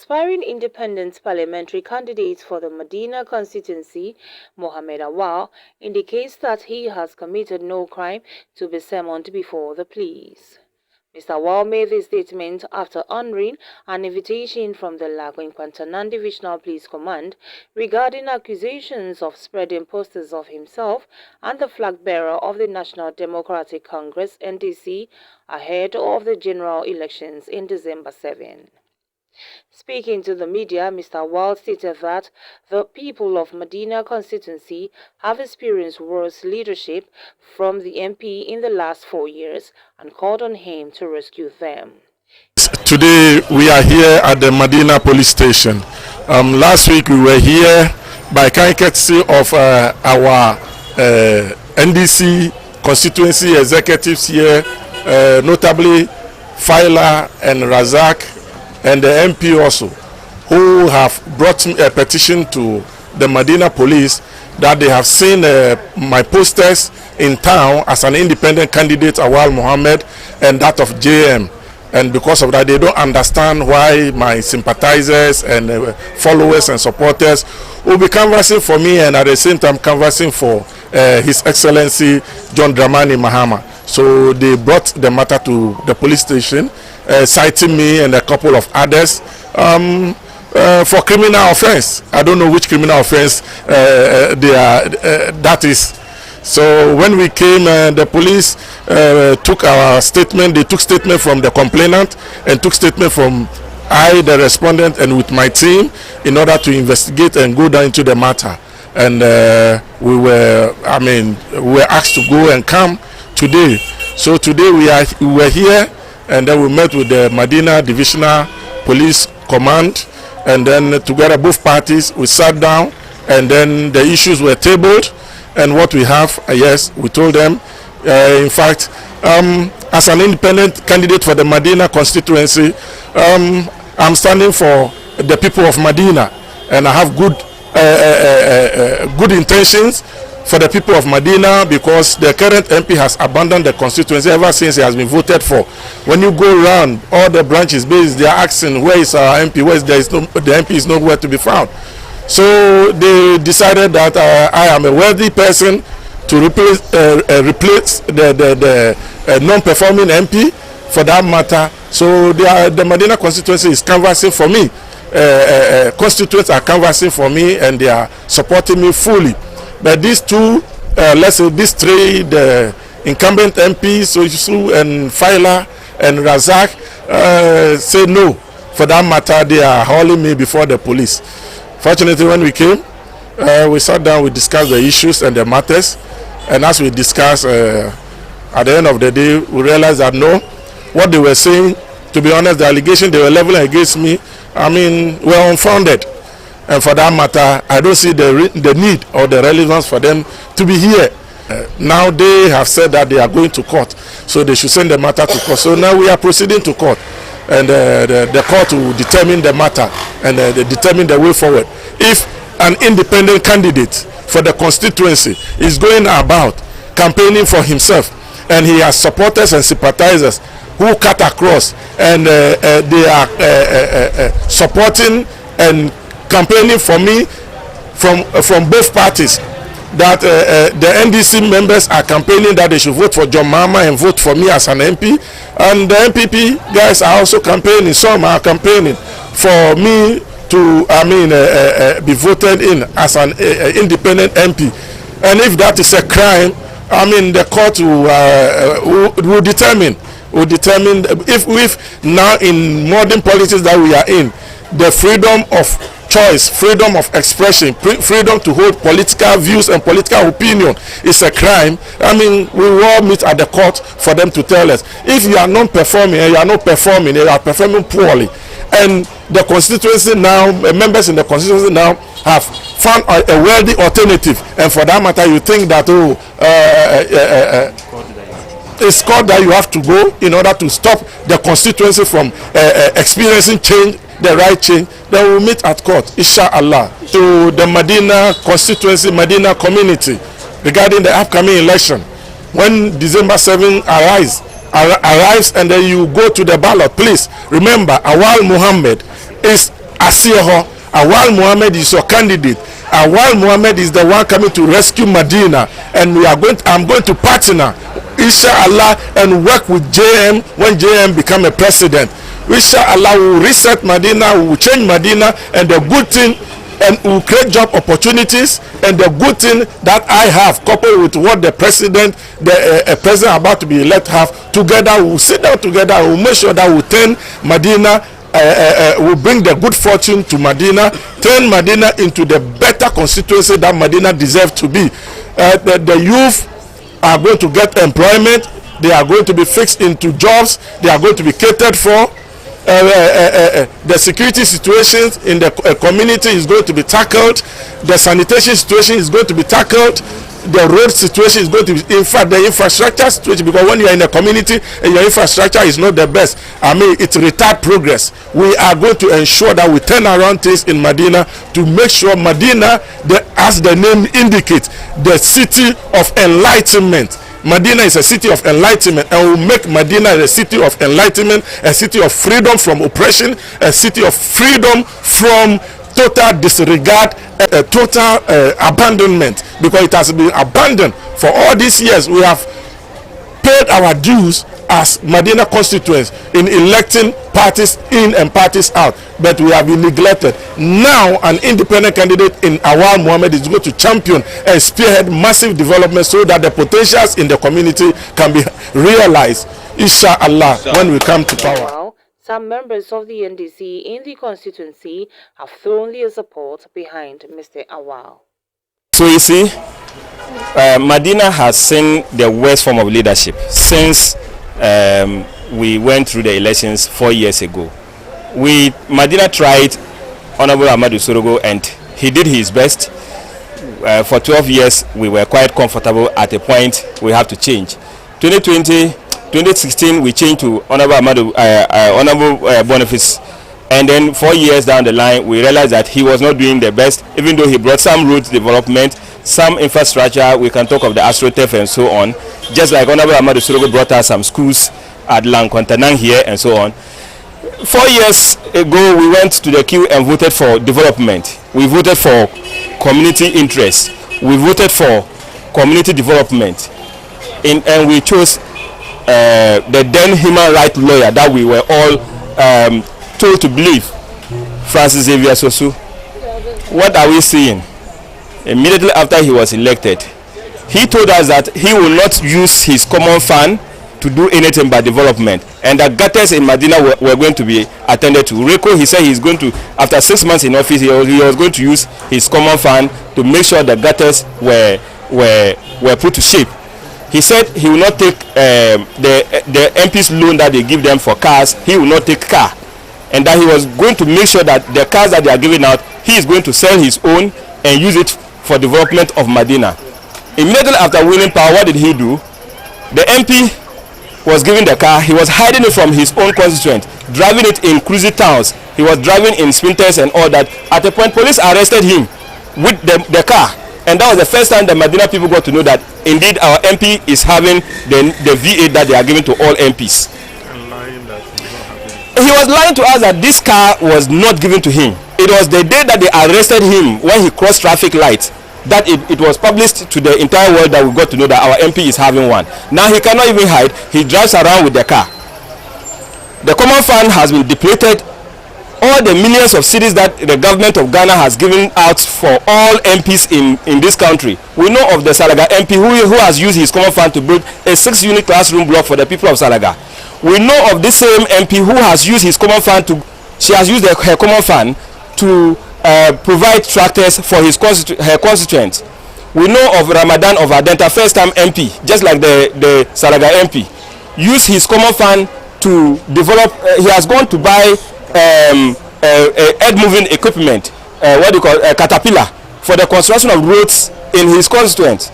aspiring independent parliamentary candidate for the MADINA constituency, Mohammed Awal, indicates that he has committed no crime to be summoned before the police. Mr. Awal made this statement after honoring an invitation from the Lago-Nkwantanan Divisional Police Command regarding accusations of spreading posters of himself and the flag bearer of the National Democratic Congress (NDC) ahead of the general elections in December 7. Speaking to the media, Mr. Awal stated that the people of MADINA constituency have experienced worse leadership from the MP in the last 4 years and called on him to rescue them. Today we are here at the MADINA police station. Last week we were here by courtesy of our NDC constituency executives here, notably Faila and Razak, and the MP also, who have brought a petition to the MADINA police that they have seen my posters in town as an independent candidate, Awal Mohammed, and that of JM. And because of that, they don't understand why my sympathizers and followers and supporters will be canvassing for me and at the same time canvassing for His Excellency John Dramani Mahama. So they brought the matter to the police station, citing me and a couple of others for criminal offense. I don't know which criminal offense that is. So when we came, the police took our statement. They took statement from the complainant and took statement from the respondent, and with my team in order to investigate and go down into the matter. And we were asked to go and come today. So today we were here, and then we met with the MADINA Divisional Police Command, and then together both parties we sat down, and then the issues were tabled. And what we have, yes, we told them, in fact, as an independent candidate for the MADINA constituency, I'm standing for the people of MADINA, and I have good intentions for the people of MADINA, because the current MP has abandoned the constituency ever since he has been voted for. When you go around all the branches based, they are asking, where is our MP? Where is the MP is nowhere to be found. So they decided that I am a worthy person to replace the non-performing MP for that matter. So the MADINA constituency is canvassing for me. Constituents are canvassing for me, and they are supporting me fully. But these two, let's say these three, the incumbent MPs, Soisu and Faila and Razak, say no. For that matter, they are hauling me before the police. Fortunately, when we came, we sat down, we discussed the issues and the matters, and as we discussed, at the end of the day, we realized that no, what they were saying, to be honest, the allegation they were leveling against me, were unfounded. And for that matter, I don't see the need or the relevance for them to be here. Now they have said that they are going to court, so they should send the matter to court. So now we are proceeding to court, and the court will determine the matter and determine the way forward. If an independent candidate for the constituency is going about campaigning for himself, and he has supporters and sympathizers who cut across, and they are supporting and campaigning for me from both parties, that the NDC members are campaigning that they should vote for John Mahama and vote for me as an MP, and the MPP guys are also campaigning. Some are campaigning for me to be voted in as an independent MP. And if that is a crime, the court will determine if now in modern politics that we are in, the freedom of choice, freedom of expression, freedom to hold political views and political opinion is a crime. We will all meet at the court for them to tell us. If you are not performing, and you are not performing, you are performing poorly, and the constituency now, members in the constituency now have found a worthy alternative, and for that matter, you think that it's court that you have to go in order to stop the constituency from experiencing change, the right change, then we'll meet at court, inshallah. To the MADINA constituency, MADINA community, regarding the upcoming election, when December 7 arrives and then you go to the ballot, please remember, Awal Mohammed is Asieho, Awal Mohammed is your candidate. Awal Mohammed is the one coming to rescue Medina, and I'm going to partner, inshallah, and work with JM when JM become a president. Inshallah, we will reset Medina, we will change Medina, and the good thing, and we will create job opportunities, and the good thing that I have, coupled with what the president about to be elected have, together we will sit down together, we will make sure that we turn Medina. Will bring the good fortune to Medina, turn Medina into the better constituency that Medina deserves to be. The youth are going to get employment, they are going to be fixed into jobs, they are going to be catered for. The security situations in the community is going to be tackled, the sanitation situation is going to be tackled, the road situation is going to be, in fact, the infrastructure situation, because when you are in a community and your infrastructure is not the best, I mean, it retards progress. We are going to ensure that we turn around things in Medina to make sure Medina, as the name indicates, the city of enlightenment. Medina is a city of enlightenment, and we'll make Medina a city of enlightenment, a city of freedom from oppression, a city of freedom from total disregard, total abandonment, because it has been abandoned for all these years. We have paid our dues as Medina constituents in electing parties in and parties out, but we have been neglected. Now an independent candidate in Awal Mohammed is going to champion and spearhead massive development so that the potentials in the community can be realized, inshallah, when we come to power. Some members of the NDC in the constituency have thrown their support behind Mr. Awal. So you see, Medina has seen the worst form of leadership since we went through the elections 4 years ago. Medina tried Honorable Ahmadu Sorogo, and he did his best. For 12 years, we were quite comfortable. At a point, we have to change. 2016, we changed to Honorable Boniface, and then 4 years down the line, we realized that he was not doing the best, even though he brought some road development, some infrastructure. We can talk of the AstroTurf and so on. Just like Honorable Ahmadu Sorogo brought us some schools at Langkontanang here and so on. 4 years ago, we went to the queue and voted for development. We voted for community interest. We voted for community development, and we chose the then human rights lawyer that we were all told to believe, Francis Xavier Sosu. What are we seeing? Immediately after he was elected, he told us that he will not use his common fund to do anything but development, and the gutters in Medina were going to be attended to. Reko, he said he's going to, after 6 months in office, he was going to use his common fund to make sure the gutters were put to shape. He said he will not take the MP's loan that they give them for cars. He will not take car, and that he was going to make sure that the cars that they are giving out, he is going to sell his own and use it for development of Medina. Immediately after winning power, what did he do? The MP was given the car. He was hiding it from his own constituent, driving it in cruisy towns. He was driving in sprinters and all that. At a point, police arrested him with the car. And that was the first time the Medina people got to know that indeed our MP is having the V8 that they are giving to all MPs. He was lying to us that this car was not given to him. It was the day that they arrested him when he crossed traffic lights that it was published to the entire world that we got to know that our MP is having one. Now he cannot even hide. He drives around with the car. The common fund has been depleted. All the millions of cedis that the government of Ghana has given out for all MPs in this country. We know of the Salaga MP who has used his common fund to build a 6-unit classroom block for the people of Salaga. We know of this same MP who has used his common fund her common fund to provide tractors for her constituents. We know of Ramadan of Adenta, first-time MP, just like the Salaga MP, used his common fund to develop. He has gone to buy earth moving equipment, what do you call a caterpillar, for the construction of roads in his constituents.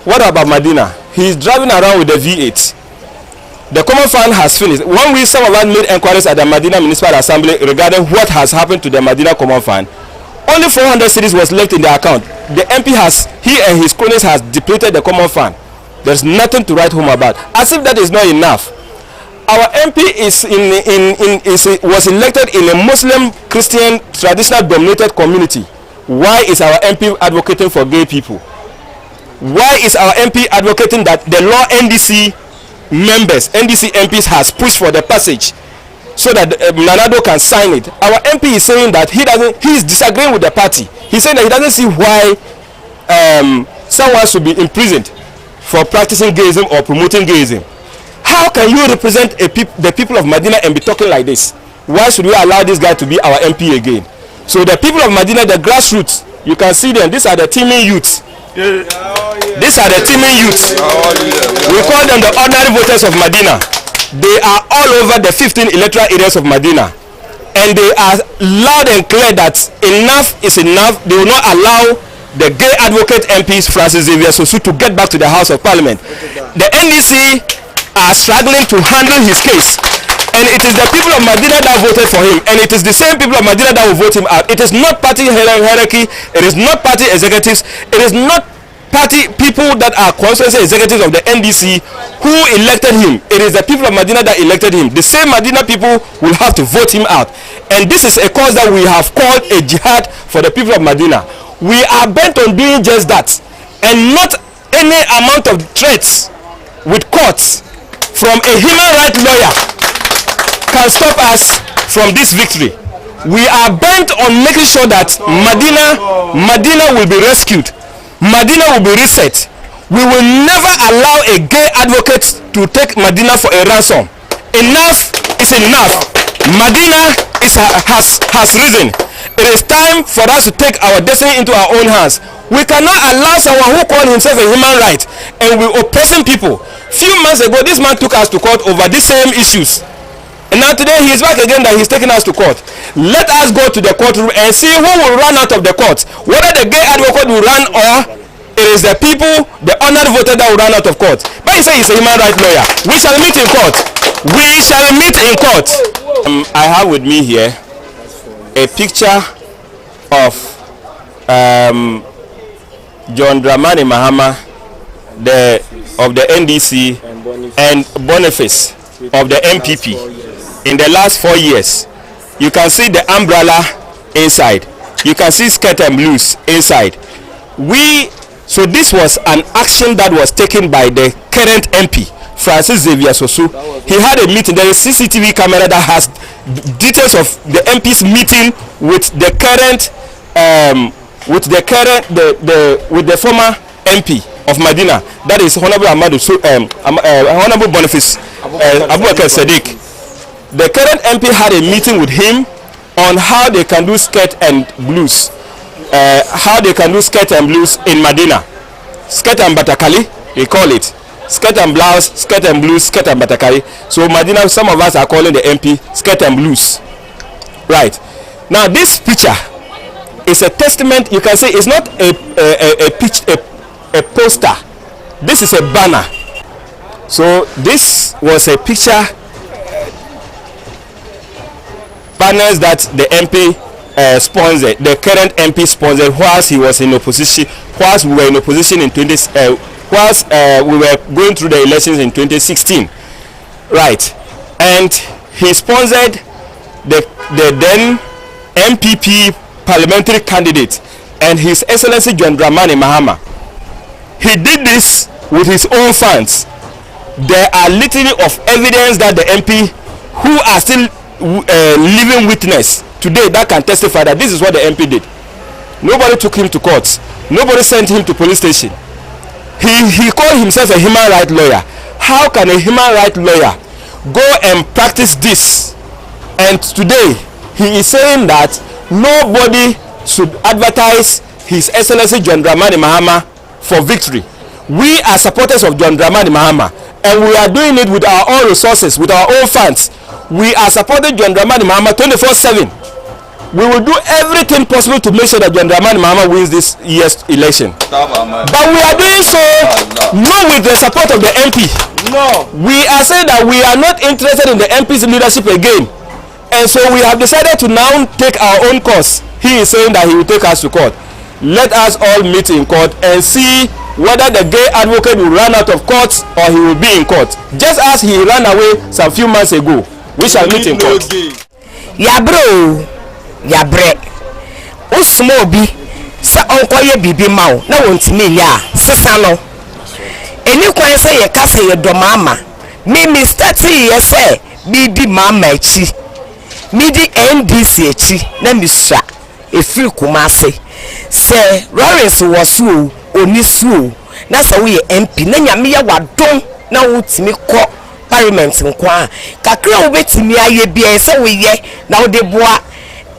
What about Medina? He is driving around with the V8. The common fund has finished. When some of us made inquiries at the Medina Municipal Assembly regarding what has happened to the Medina common fund, only 400 cedis was left in the account. The MP he and his cronies has depleted the common fund. There's nothing to write home about. As if that is not enough, Our MP was elected in a Muslim Christian traditional dominated community. Why is our MP advocating for gay people? Why is our MP advocating that the law NDC members, NDC MPs has pushed for the passage so that Nanado can sign it? Our MP is saying that he is disagreeing with the party. He's saying that he doesn't see why someone should be imprisoned for practicing gayism or promoting gayism. How can you represent the people of Madina and be talking like this? Why should we allow this guy to be our MP again? So the people of Madina, the grassroots, you can see them. These are the teeming youths. These are the teeming youths. We call them the ordinary voters of Madina. They are all over the 15 electoral areas of Madina, and they are loud and clear that enough is enough. They will not allow the gay advocate MPs Francis Xavier Sosu to get back to the House of Parliament. The NDC are struggling to handle his case, and it is the people of Madina that voted for him, and it is the same people of Madina that will vote him out. It is not party hierarchy, it is not party executives, it is not party people that are constituency executives of the NDC who elected him. It is the people of Madina that elected him. The same Madina people will have to vote him out, and this is a cause that we have called a jihad for the people of Madina. We are bent on doing just that, and not any amount of threats with courts from a human rights lawyer can stop us from this victory. We are bent on making sure that Madina will be rescued. Madina will be reset. We will never allow a gay advocate to take Madina for a ransom. Enough is enough. Madina has risen. It is time for us to take our destiny into our own hands. We cannot allow someone who calls himself a human right and we oppressing people. Few months ago, this man took us to court over these same issues, and now today he is back again that he's taking us to court. Let us go to the courtroom and see who will run out of the court, whether the gay advocate will run or it is the people, the honored voter, that will run out of court. But he says he's a human rights lawyer. We shall meet in court. We shall meet in court. I have with me here a picture of John Dramani Mahama, of the NDC, and Boniface of the MPP in the last 4 years. You can see the umbrella inside. You can see skirt and blues inside. So this was an action that was taken by the current MP, Francis Xavier Sosu. He had a meeting. There is CCTV camera that has details of the MP's meeting with the current with the former MP of Madina, that is Honorable Honorable Boniface Abubakar Sadiq. The current MP had a meeting with him on how they can do skirt and blues, in Madina. Skirt and batakali, they call it. Skirt and blouse, skirt and blues, skirt and batakali. So Madina, some of us are calling the MP skirt and blues. Right. Now this picture is a testament. You can say it's not a poster. This is a banner. So this was a picture, banners that the MP sponsored, the current MP sponsored whilst he was in opposition, whilst we were in opposition in whilst we were going through the elections in 2016. Right. And he sponsored the then MPP parliamentary candidate and His Excellency John Dramani Mahama. He did this with his own funds. There are litany of evidence that the MP, who are still living witness today, that can testify that this is what the MP did. Nobody took him to court. Nobody sent him to police station. He called himself a human rights lawyer. How can a human rights lawyer go and practice this? And today he is saying that nobody should advertise His Excellency John Dramani Mahama for victory. We are supporters of John Dramani Mahama, and we are doing it with our own resources, with our own funds. We are supporting John Dramani Mahama 24/7. We will do everything possible to make sure that John Dramani Mahama wins this year's election. But we are doing so not with the support of the MP. No. We are saying that we are not interested in the MP's leadership again. And so we have decided to now take our own course. He is saying that he will take us to court. Let us all meet in court and see whether the gay advocate will run out of court or he will be in court, just as he ran away some few months ago. We shall meet in court. Yabro, yabre. Usmobi, sa onkoye bibi mau na wontimi ya sesa no. Eni kwan se ye kase ye do mama. Me starting ye say bibi mama echi. Me di NDC echi na misra efiri Kumase. Se Lawrence wasu onisu na se we MP na nyame ya wadon na wotimi kọ parliament nkwa kakra wo betimi aye bia se we ye na wo de boa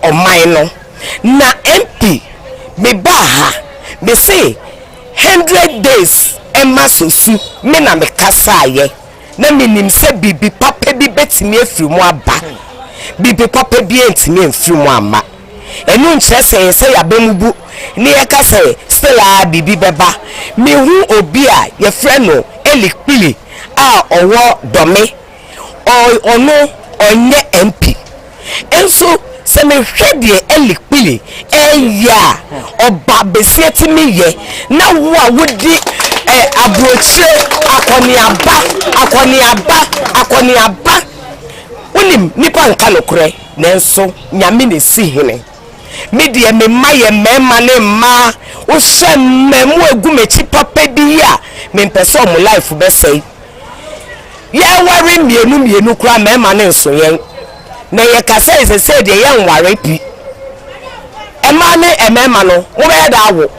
oman no na MP me ba ha me say 100 days emma sosu me na me kasa aye na minim se bibi papa bi betimi afiri mu aba bibi papa bi entimi afiri mu ama enu nkyerese se ya bemubu ni ekase still a bibi beba me hu obi a ye freno elikpili a owo dome ono onye MP enso se me hwede elikpili eya oba besieti me ye na wo a wodi abrochire akoni aba unim nipa nka lokure nenso nyame ne si hene media me maye mema ne ma o hye memu egumechi papa bi a me mpese omo life be sei ye ware mienu kura mema ne nso yen na ye kasa ise se de ye nware pi ema ne emema no wo be da wo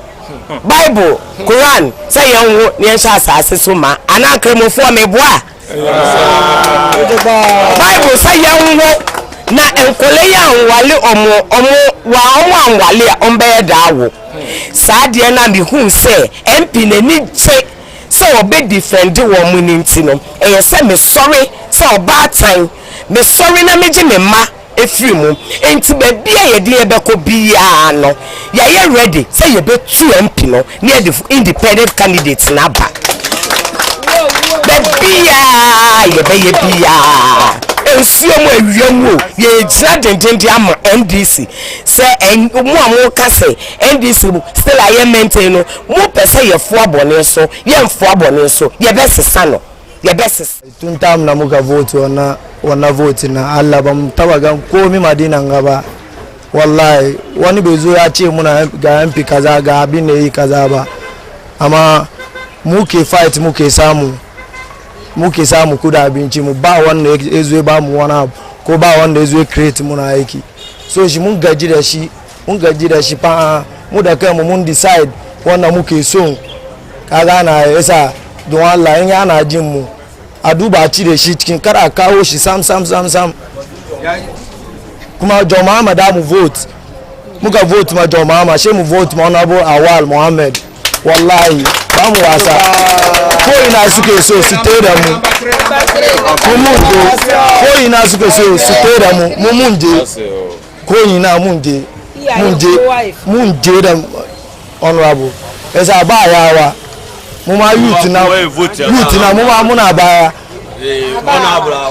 Bible Quran say ye wo ne hye asase so ma ana kremofo me boa Bible say ye wo na enkole ya nwale omo anwale a ombe dawo saade na mi hu se MP na ni che se obe defend wo mu ni ntino eye se me sorry se oba tan me sorry na meji me ma efiri mu enti ba bia ye de ebeko bia no ye ready se ye be tu MP no near the independent candidate na ba bia ye be ye bia ensuomo awiamu ye jira dendende am NDC se mu amu ka se NDC still aye maintain no mu pese ye fo abone so ye mfo abone so ye be sesa no ye be sesa tuntam na muka vote wana vote na Allah bam tawagan komi Madina ngaba wallahi wani bezo ya ce muna ga MP kaza ga abin ne yi kaza ba amma muke fight muke samu kuda abinci mu ba wanda yazo ba mu wani abu ko ba wanda yazo create muna aiki so shi mun gaji da shi fa mu da kai mu mun decide wanda muke so kaga na yasa don Allah in yana jin mu a duba ci da shi cikin kada kawo shi sam kuma John Mohammed da mu vote muka vote ma John Mohammed she mu vote ma Honorable Awal Mohammed wallahi ba mu wasa ko ina suke so su tere mu ko ina suke so su tere mu mun je ko ina mun je da Honorable esa ba yawa mu ma youth na mu ma muna baya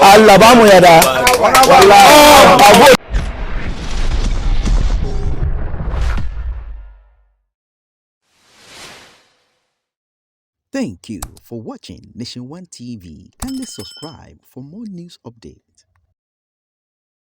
Allah ba mu yada wallahi. Thank you for watching Nation One TV. Kindly subscribe for more news updates.